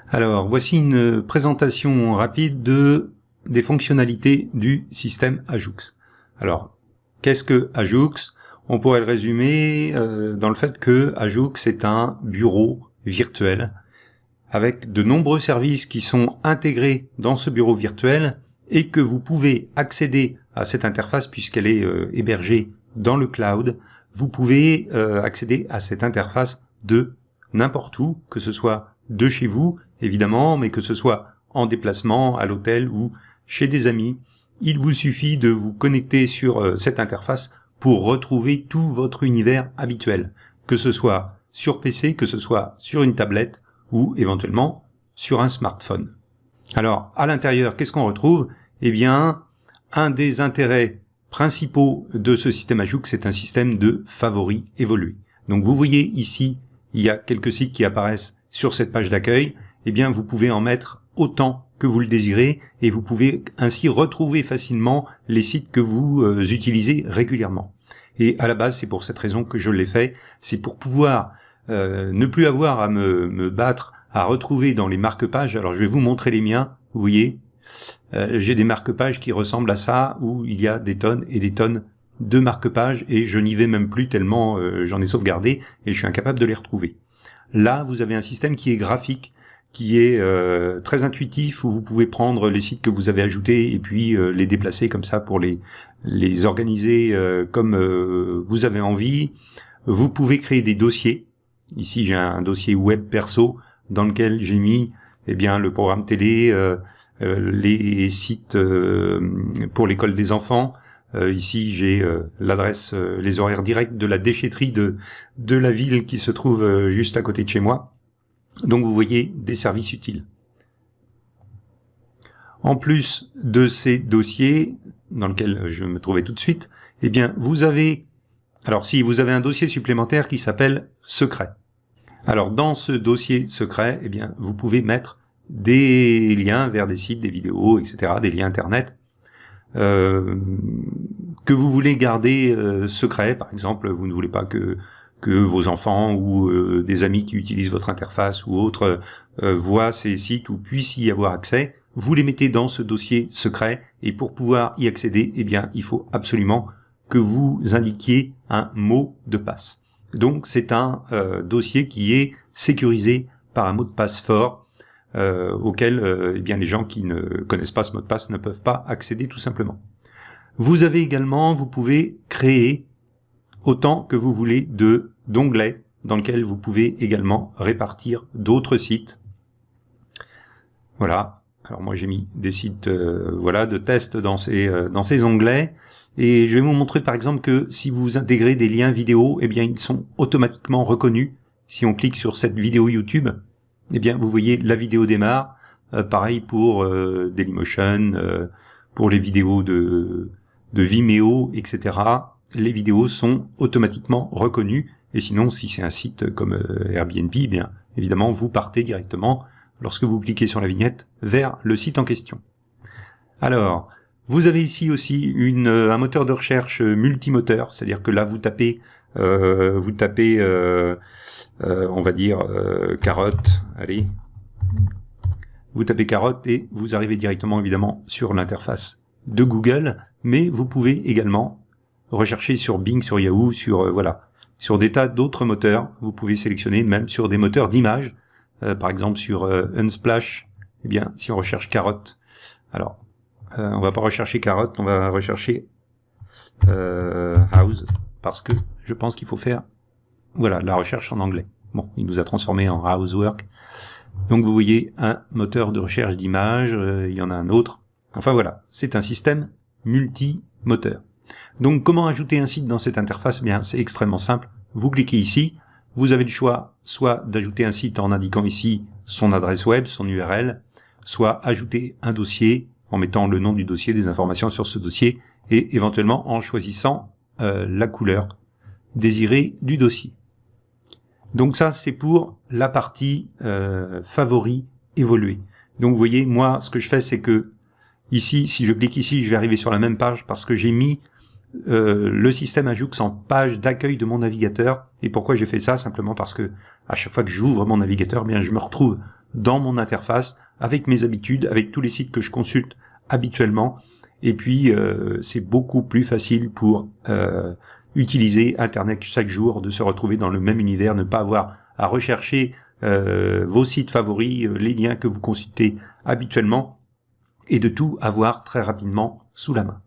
Alors, voici une présentation rapide des fonctionnalités du système Ajoux. Alors, qu'est-ce que Ajoux? On pourrait le résumer dans le fait que Ajoux est un bureau virtuel avec de nombreux services qui sont intégrés dans ce bureau virtuel et que vous pouvez accéder à cette interface puisqu'elle est hébergée dans le cloud. Vous pouvez accéder à cette interface de n'importe où, que ce soit de chez vous, évidemment, mais que ce soit en déplacement, à l'hôtel ou chez des amis. Il vous suffit de vous connecter sur cette interface pour retrouver tout votre univers habituel, que ce soit sur PC, que ce soit sur une tablette ou éventuellement sur un smartphone. Alors, à l'intérieur, qu'est-ce qu'on retrouve? Eh bien, un des intérêts principaux de ce système Ajoux, c'est un système de favoris évolué. Donc, vous voyez ici, il y a quelques sites qui apparaissent sur cette page d'accueil. Eh bien, vous pouvez en mettre autant que vous le désirez et vous pouvez ainsi retrouver facilement les sites que vous utilisez régulièrement. Et à la base, c'est pour cette raison que je l'ai fait. C'est pour pouvoir ne plus avoir à me battre à retrouver dans les marque-pages. Alors, je vais vous montrer les miens. Vous voyez, j'ai des marque-pages qui ressemblent à ça, où il y a des tonnes et des tonnes de marque-pages et je n'y vais même plus tellement j'en ai sauvegardé et je suis incapable de les retrouver. Là, vous avez un système qui est graphique, qui est très intuitif, où vous pouvez prendre les sites que vous avez ajoutés et puis les déplacer comme ça pour les organiser comme vous avez envie. Vous pouvez créer des dossiers. Ici, j'ai un dossier web perso dans lequel j'ai mis le programme télé, les sites pour l'école des enfants. Ici, j'ai l'adresse, les horaires directs de la déchetterie de la ville qui se trouve juste à côté de chez moi. Donc, vous voyez des services utiles. En plus de ces dossiers, dans lesquels je me trouvais tout de suite, eh bien, vous avez un dossier supplémentaire qui s'appelle secret. Alors, dans ce dossier secret, eh bien, vous pouvez mettre des liens vers des sites, des vidéos, etc., des liens Internet, que vous voulez garder secret. Par exemple, vous ne voulez pas que vos enfants ou des amis qui utilisent votre interface ou autres voient ces sites ou puissent y avoir accès. Vous les mettez dans ce dossier secret et pour pouvoir y accéder, eh bien, il faut absolument que vous indiquiez un mot de passe. Donc, c'est un dossier qui est sécurisé par un mot de passe fort auquel les gens qui ne connaissent pas ce mot de passe ne peuvent pas accéder tout simplement. Vous pouvez créer autant que vous voulez d'onglets dans lesquels vous pouvez également répartir d'autres sites. Voilà. Alors moi j'ai mis des sites de tests dans ces onglets et je vais vous montrer par exemple que si vous intégrez des liens vidéo, eh bien ils sont automatiquement reconnus. Si on clique sur cette vidéo YouTube, eh bien vous voyez la vidéo démarre. Pareil pour Dailymotion, pour les vidéos de Vimeo, etc. Les vidéos sont automatiquement reconnues et sinon si c'est un site comme Airbnb, eh bien évidemment vous partez directement lorsque vous cliquez sur la vignette vers le site en question. Alors, vous avez ici aussi un moteur de recherche multimoteur, c'est-à-dire que là vous tapez on va dire carotte, allez, vous tapez carotte et vous arrivez directement évidemment sur l'interface de Google, mais vous pouvez également rechercher sur Bing, sur Yahoo, sur des tas d'autres moteurs. Vous pouvez sélectionner même sur des moteurs d'images. Par exemple sur Unsplash, eh bien si on recherche carotte, alors on va pas rechercher carotte, on va rechercher house, parce que je pense qu'il faut faire la recherche en anglais. Bon, il nous a transformé en housework. Donc vous voyez un moteur de recherche d'images, il y en a un autre. Enfin voilà, c'est un système multi-moteur. Donc comment ajouter un site dans cette interface? Eh bien c'est extrêmement simple. Vous cliquez ici. Vous avez le choix soit d'ajouter un site en indiquant ici son adresse web, son URL, soit ajouter un dossier en mettant le nom du dossier, des informations sur ce dossier et éventuellement en choisissant la couleur désirée du dossier. Donc ça c'est pour la partie favoris évolués. Donc vous voyez, moi ce que je fais c'est que ici, si je clique ici, je vais arriver sur la même page parce que j'ai mis le système Ajoux en page d'accueil de mon navigateur. Et pourquoi j'ai fait ça? Simplement parce que à chaque fois que j'ouvre mon navigateur, eh bien je me retrouve dans mon interface, avec mes habitudes, avec tous les sites que je consulte habituellement. Et puis, c'est beaucoup plus facile pour utiliser Internet chaque jour, de se retrouver dans le même univers, ne pas avoir à rechercher vos sites favoris, les liens que vous consultez habituellement, et de tout avoir très rapidement sous la main.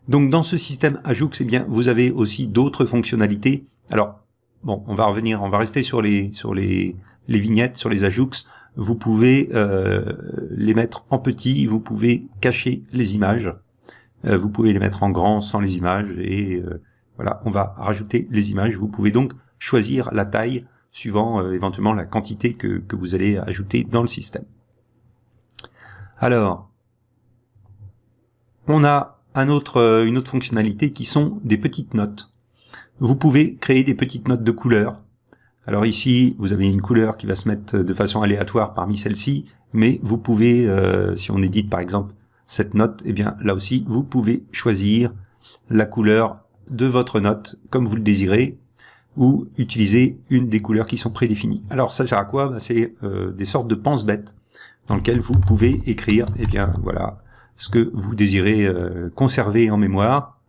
Donc dans ce système Ajoux, eh bien, vous avez aussi d'autres fonctionnalités. Alors, bon, on va rester sur les vignettes, sur les Ajoux. Vous pouvez les mettre en petit, vous pouvez cacher les images, vous pouvez les mettre en grand sans les images, et voilà, on va rajouter les images. Vous pouvez donc choisir la taille suivant éventuellement la quantité que vous allez ajouter dans le système. Alors, on a une autre fonctionnalité qui sont des petites notes. Vous pouvez créer des petites notes de couleur. Alors ici, vous avez une couleur qui va se mettre de façon aléatoire parmi celles-ci, mais vous pouvez, si on édite par exemple cette note, eh bien là aussi, vous pouvez choisir la couleur de votre note comme vous le désirez, ou utiliser une des couleurs qui sont prédéfinies. Alors ça sert à quoi? C'est des sortes de pense-bêtes dans lesquelles vous pouvez écrire, eh bien voilà, ce que vous désirez conserver en mémoire.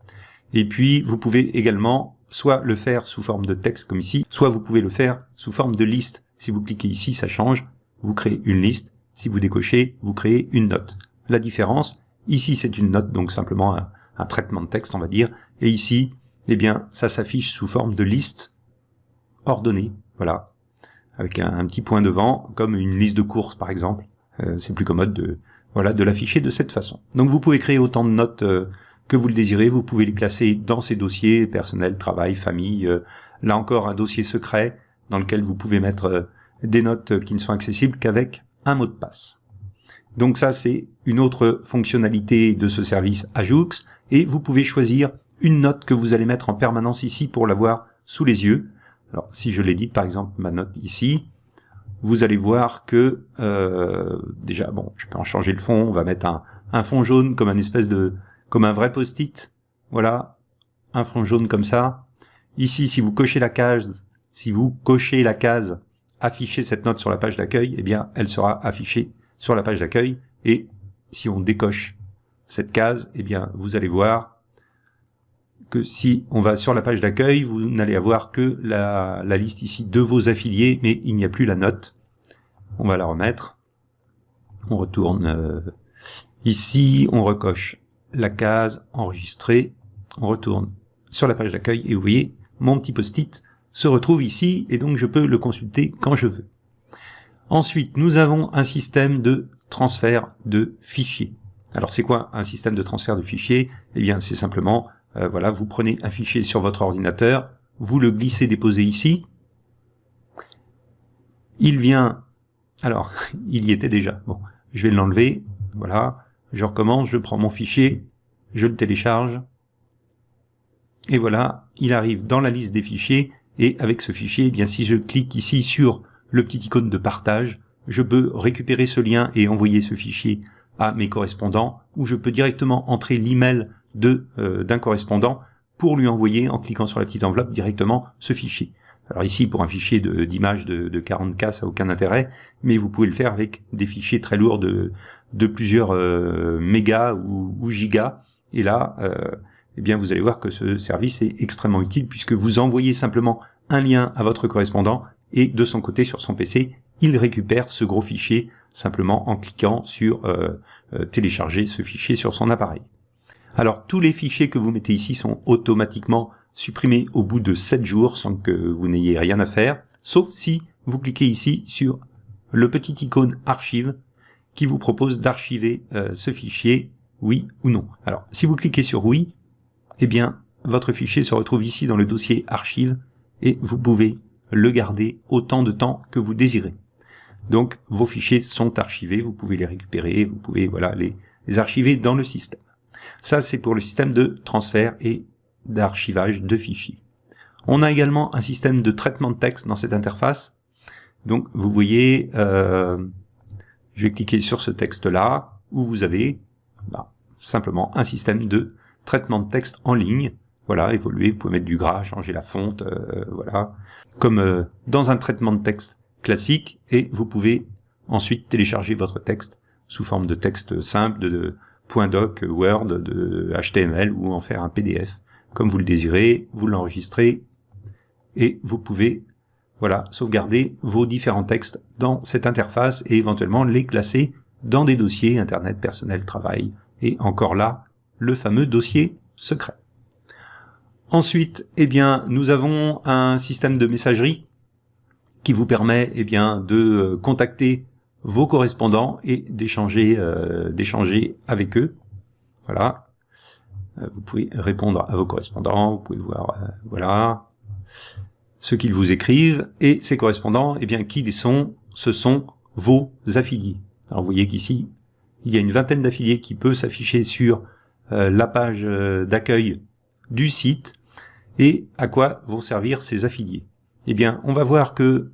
Et puis vous pouvez également soit le faire sous forme de texte comme ici, soit vous pouvez le faire sous forme de liste. Si vous cliquez ici, ça change, vous créez une liste. Si vous décochez, vous créez une note. La différence, ici c'est une note, donc simplement un traitement de texte on va dire, et ici, eh bien ça s'affiche sous forme de liste ordonnée, voilà, avec un petit point devant, comme une liste de courses par exemple. C'est plus commode de l'afficher de cette façon. Donc vous pouvez créer autant de notes que vous le désirez, vous pouvez les classer dans ces dossiers, personnel, travail, famille, là encore un dossier secret dans lequel vous pouvez mettre des notes qui ne sont accessibles qu'avec un mot de passe. Donc ça c'est une autre fonctionnalité de ce service Ajoux, et vous pouvez choisir une note que vous allez mettre en permanence ici pour l'avoir sous les yeux. Alors si je l'édite par exemple ma note ici, vous allez voir que déjà bon, je peux en changer le fond, on va mettre un fond jaune comme comme un vrai post-it, voilà, un fond jaune comme ça. Ici, si vous cochez la case, afficher cette note sur la page d'accueil, eh bien, elle sera affichée sur la page d'accueil. Et si on décoche cette case, eh bien, vous allez voir que si on va sur la page d'accueil, vous n'allez avoir que la liste ici de vos affiliés, mais il n'y a plus la note. On va la remettre. On retourne ici, on recoche la case enregistrée, on retourne sur la page d'accueil et vous voyez, mon petit post-it se retrouve ici et donc je peux le consulter quand je veux. Ensuite, nous avons un système de transfert de fichiers. Alors c'est quoi un système de transfert de fichiers? Eh bien c'est simplement, voilà, vous prenez un fichier sur votre ordinateur, vous le glissez, déposez ici, il vient, alors il y était déjà, bon, je vais l'enlever, voilà, je recommence, je prends mon fichier, je le télécharge, et voilà, il arrive dans la liste des fichiers, et avec ce fichier, eh bien si je clique ici sur le petit icône de partage, je peux récupérer ce lien et envoyer ce fichier à mes correspondants, ou je peux directement entrer l'email d'un correspondant pour lui envoyer, en cliquant sur la petite enveloppe, directement ce fichier. Alors ici, pour un fichier d'image de 40K, ça n'a aucun intérêt, mais vous pouvez le faire avec des fichiers très lourds de plusieurs mégas ou gigas, et là, eh bien vous allez voir que ce service est extrêmement utile, puisque vous envoyez simplement un lien à votre correspondant, et de son côté, sur son PC, il récupère ce gros fichier, simplement en cliquant sur télécharger ce fichier sur son appareil. Alors, tous les fichiers que vous mettez ici sont automatiquement supprimés au bout de 7 jours, sans que vous n'ayez rien à faire, sauf si vous cliquez ici sur le petit icône archive, qui vous propose d'archiver ce fichier, oui ou non. Alors, si vous cliquez sur oui, eh bien, votre fichier se retrouve ici dans le dossier archive, et vous pouvez le garder autant de temps que vous désirez. Donc, vos fichiers sont archivés, vous pouvez les récupérer, vous pouvez voilà les archiver dans le système. Ça, c'est pour le système de transfert et d'archivage de fichiers. On a également un système de traitement de texte dans cette interface. Donc, vous voyez, je vais cliquer sur ce texte-là, où vous avez simplement un système de traitement de texte en ligne. Voilà, évoluer, vous pouvez mettre du gras, changer la fonte, voilà, comme dans un traitement de texte classique, et vous pouvez ensuite télécharger votre texte sous forme de texte simple, de .doc, Word, de HTML ou en faire un PDF. Comme vous le désirez, vous l'enregistrez et vous pouvez sauvegarder vos différents textes dans cette interface et éventuellement les classer dans des dossiers Internet, personnel, travail et encore là, le fameux dossier secret. Ensuite, nous avons un système de messagerie qui vous permet de contacter vos correspondants et d'échanger avec eux. Voilà. Vous pouvez répondre à vos correspondants, vous pouvez voir ce qu'ils vous écrivent, et ces correspondants, qui ils sont? Ce sont vos affiliés. Alors vous voyez qu'ici, il y a une vingtaine d'affiliés qui peut s'afficher sur la page d'accueil du site. Et à quoi vont servir ces affiliés? On va voir que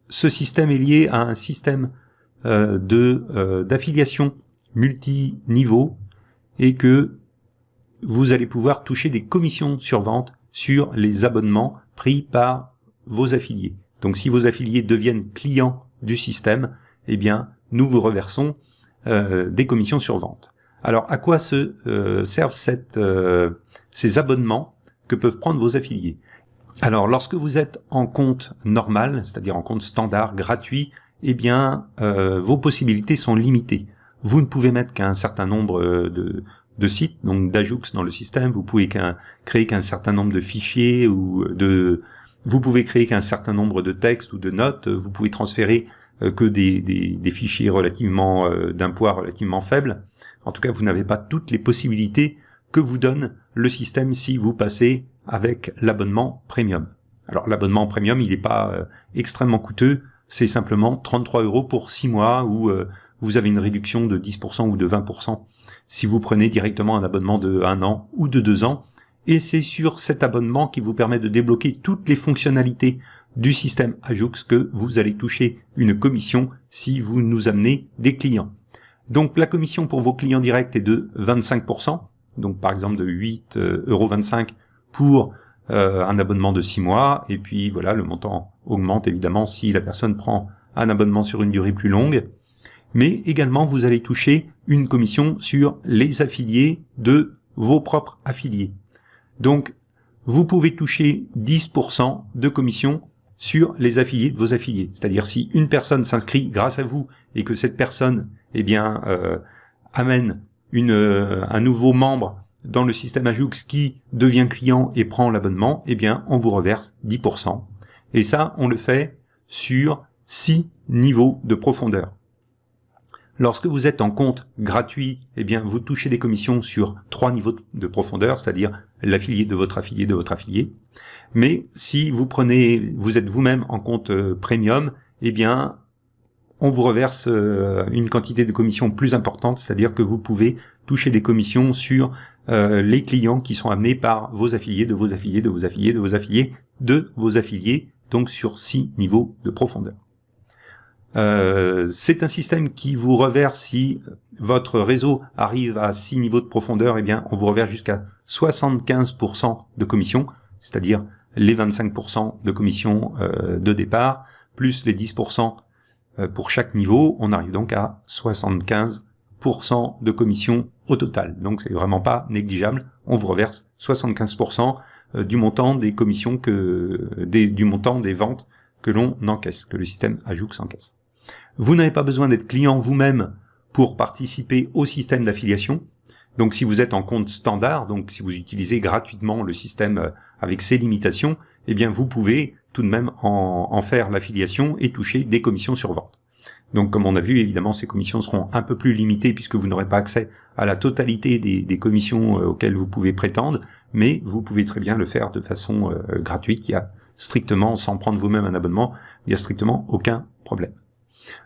ce système est lié à un système d'affiliation multi-niveau et que vous allez pouvoir toucher des commissions sur vente sur les abonnements pris par vos affiliés. Donc si vos affiliés deviennent clients du système, nous vous reversons des commissions sur vente. Alors à quoi servent ces abonnements que peuvent prendre vos affiliés? Alors lorsque vous êtes en compte normal, c'est-à-dire en compte standard, gratuit, vos possibilités sont limitées. Vous ne pouvez mettre qu'un certain nombre de sites, donc d'Ajoux dans le système, vous pouvez créer qu'un certain nombre de fichiers vous pouvez créer qu'un certain nombre de textes ou de notes, vous pouvez transférer que des fichiers relativement d'un poids relativement faible. En tout cas, vous n'avez pas toutes les possibilités que vous donne le système si vous passez avec l'abonnement premium. Alors l'abonnement premium, il n'est pas extrêmement coûteux, c'est simplement 33 € pour 6 mois où vous avez une réduction de 10% ou de 20% si vous prenez directement un abonnement de 1 an ou de 2 ans. Et c'est sur cet abonnement qui vous permet de débloquer toutes les fonctionnalités du système Ajoux que vous allez toucher une commission si vous nous amenez des clients. Donc la commission pour vos clients directs est de 25%, donc par exemple de 8,25 € pour un abonnement de 6 mois, et puis voilà, le montant augmente évidemment si la personne prend un abonnement sur une durée plus longue, mais également vous allez toucher une commission sur les affiliés de vos propres affiliés. Donc vous pouvez toucher 10% de commission sur les affiliés de vos affiliés. C'est-à-dire si une personne s'inscrit grâce à vous et que cette personne amène un nouveau membre dans le système Ajoux qui devient client et prend l'abonnement, on vous reverse 10%. Et ça, on le fait sur 6 niveaux de profondeur. Lorsque vous êtes en compte gratuit, vous touchez des commissions sur 3 niveaux de profondeur, c'est-à-dire l'affilié de votre affilié de votre affilié. Mais si vous êtes vous-même en compte premium, on vous reverse une quantité de commissions plus importante, c'est-à-dire que vous pouvez toucher des commissions sur les clients qui sont amenés par vos affiliés, de vos affiliés, de vos affiliés, de vos affiliés, de vos affiliés, donc sur 6 niveaux de profondeur. C'est un système qui vous reverse, si votre réseau arrive à 6 niveaux de profondeur, on vous reverse jusqu'à 75% de commission, c'est-à-dire les 25% de commission de départ, plus les 10% pour chaque niveau, on arrive donc à 75% de commission au total. Donc c'est vraiment pas négligeable, on vous reverse 75% du montant des commissions du montant des ventes que l'on encaisse, que le système Ajoux encaisse. Vous n'avez pas besoin d'être client vous-même pour participer au système d'affiliation. Donc si vous êtes en compte standard, donc si vous utilisez gratuitement le système avec ses limitations, vous pouvez tout de même en faire l'affiliation et toucher des commissions sur vente. Donc comme on a vu, évidemment, ces commissions seront un peu plus limitées puisque vous n'aurez pas accès à la totalité des commissions auxquelles vous pouvez prétendre, mais vous pouvez très bien le faire de façon gratuite. Il y a strictement, sans prendre vous-même un abonnement, il n'y a strictement aucun problème.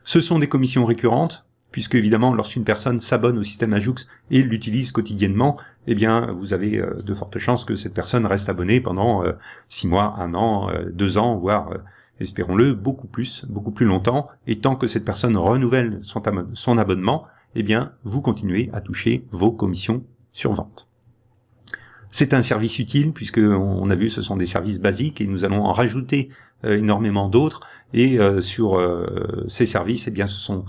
Ce sont des commissions récurrentes, puisque évidemment, lorsqu'une personne s'abonne au système Ajoux et l'utilise quotidiennement, vous avez de fortes chances que cette personne reste abonnée pendant 6 mois, 1 an, 2 ans, voire, espérons-le, beaucoup plus longtemps. Et tant que cette personne renouvelle son abonnement, vous continuez à toucher vos commissions sur vente. C'est un service utile, puisque on a vu, ce sont des services basiques, et nous allons en rajouter énormément d'autres, et sur ces services, eh bien, ce sont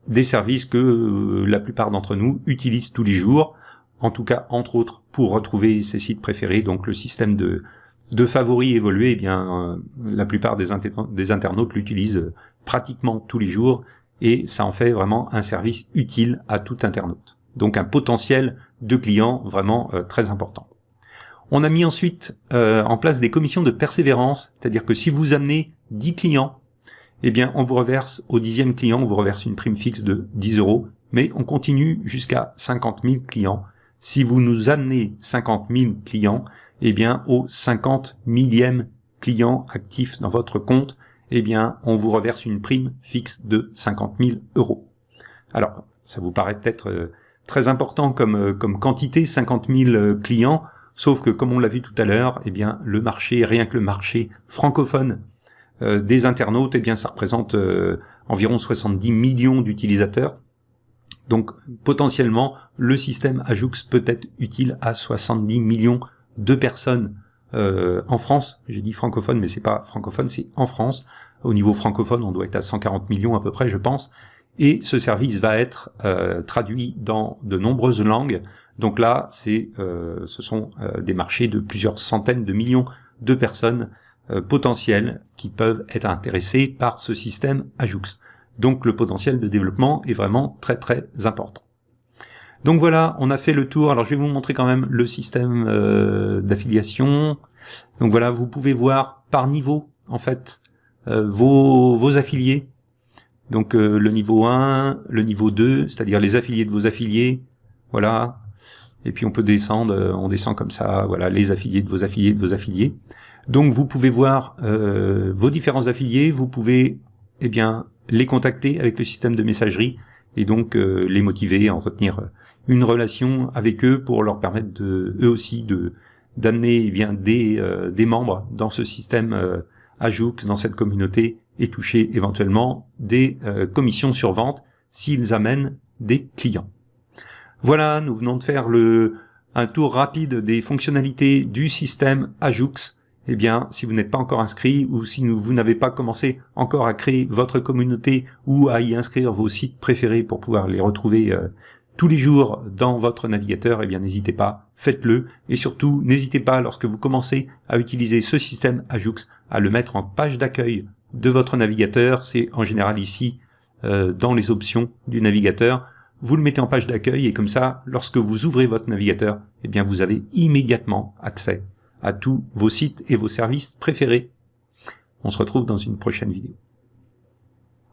des services que la plupart d'entre nous utilisent tous les jours, en tout cas, entre autres, pour retrouver ses sites préférés. Donc le système de favoris évolué, eh bien, la plupart des internautes l'utilisent pratiquement tous les jours, et ça en fait vraiment un service utile à tout internaute. Donc un potentiel de clients vraiment très important. On a mis ensuite en place des commissions de persévérance, c'est-à-dire que si vous amenez 10 clients, eh bien on vous reverse au 10e client, on vous reverse une prime fixe de 10 €, mais on continue jusqu'à 50 000 clients. Si vous nous amenez 50 000 clients, eh bien au 50 millième client actif dans votre compte, eh bien on vous reverse une prime fixe de 50 000 €. Alors, ça vous paraît peut-être très important comme quantité, 50 000 clients, sauf que comme on l'a vu tout à l'heure, eh bien le marché, rien que le marché francophone des internautes, eh bien ça représente environ 70 millions d'utilisateurs. Donc potentiellement, le système Ajoux peut être utile à 70 millions de personnes en France. J'ai dit francophone, mais c'est pas francophone, c'est en France. Au niveau francophone, on doit être à 140 millions à peu près, je pense. Et ce service va être traduit dans de nombreuses langues. Donc là, ce sont des marchés de plusieurs centaines de millions de personnes potentielles qui peuvent être intéressées par ce système Ajoux. Donc le potentiel de développement est vraiment très très important. Donc voilà, on a fait le tour. Alors je vais vous montrer quand même le système d'affiliation. Donc voilà, vous pouvez voir par niveau en fait vos affiliés. Donc le niveau 1, le niveau 2, c'est-à-dire les affiliés de vos affiliés. Voilà. Et puis on peut descendre, on descend comme ça, voilà, les affiliés de vos affiliés de vos affiliés. Donc vous pouvez voir vos différents affiliés, vous pouvez eh bien les contacter avec le système de messagerie et donc les motiver à entretenir une relation avec eux pour leur permettre eux aussi d'amener eh bien des membres dans ce système Ajoux, dans cette communauté, et toucher éventuellement des commissions sur vente s'ils amènent des clients. Voilà, nous venons de faire un tour rapide des fonctionnalités du système Ajoux. Eh bien, si vous n'êtes pas encore inscrit ou si vous n'avez pas commencé encore à créer votre communauté ou à y inscrire vos sites préférés pour pouvoir les retrouver tous les jours dans votre navigateur, eh bien n'hésitez pas, faites-le. Et surtout, n'hésitez pas, lorsque vous commencez à utiliser ce système Ajoux, à le mettre en page d'accueil de votre navigateur. C'est en général ici, dans les options du navigateur. Vous le mettez en page d'accueil et comme ça, lorsque vous ouvrez votre navigateur, eh bien vous avez immédiatement accès à tous vos sites et vos services préférés. On se retrouve dans une prochaine vidéo.